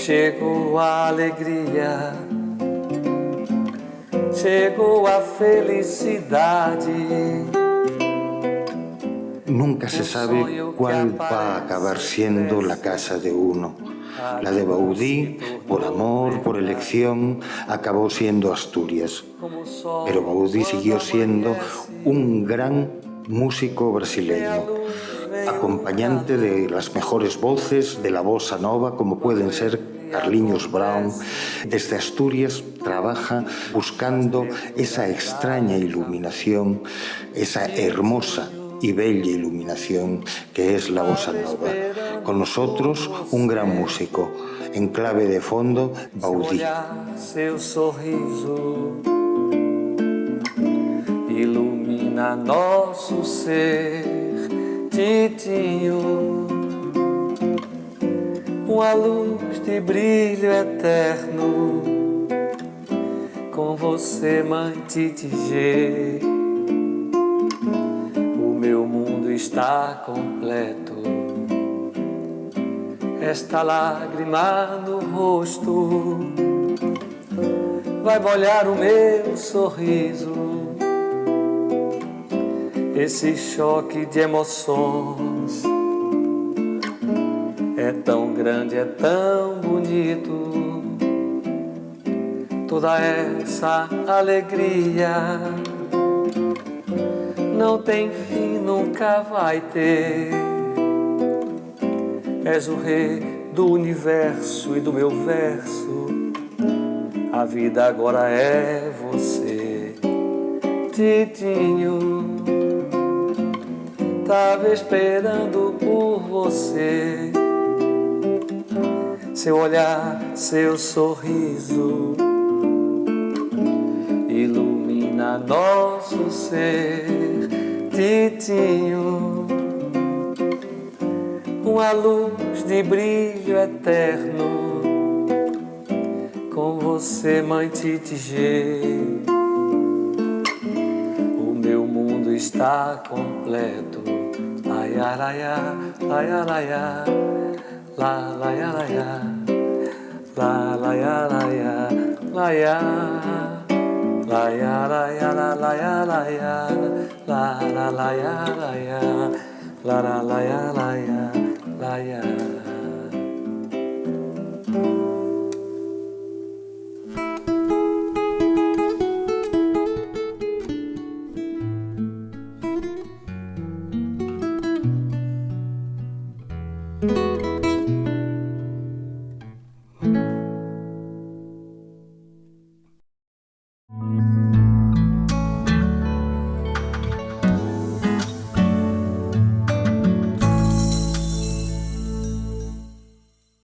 Chegou a alegria, chegou a felicidade. Nunca se sabe cuál va a acabar siendo la casa de uno. La de Gaudí, por amor, por elección, acabó siendo Asturias. Pero Gaudí siguió siendo un gran músico brasileño, acompañante de las mejores voces de la bossa nova, como pueden ser Carlinhos Brown. Desde Asturias trabaja buscando esa extraña iluminación, esa hermosa y bella iluminación que es la bossa nova. Con nosotros un gran músico, en clave de fondo, Gaudí. Seu sorriso ilumina nosso ser, Titinho, uma luz de brilho eterno, com você, mãe Titijê. O meu mundo está completo, esta lágrima no rosto vai molhar o meu sorriso. Esse choque de emoções é tão grande, é tão bonito. Toda essa alegria não tem fim, nunca vai ter. És o rei do universo e do meu verso. A vida agora é você, Titinho. Tava esperando por você. Seu olhar, seu sorriso ilumina nosso ser, Titinho. Uma luz de brilho eterno, com você, mãe Titijê. O meu mundo está completo. Laiá, laiá, laiá, laiá, lá, laiá, laiá, lá, laiá, laiá, laiá, laiá, laiá, lá, laiá, laiá, lá, laiá, laiá, lá, laiá, laiá, laiá.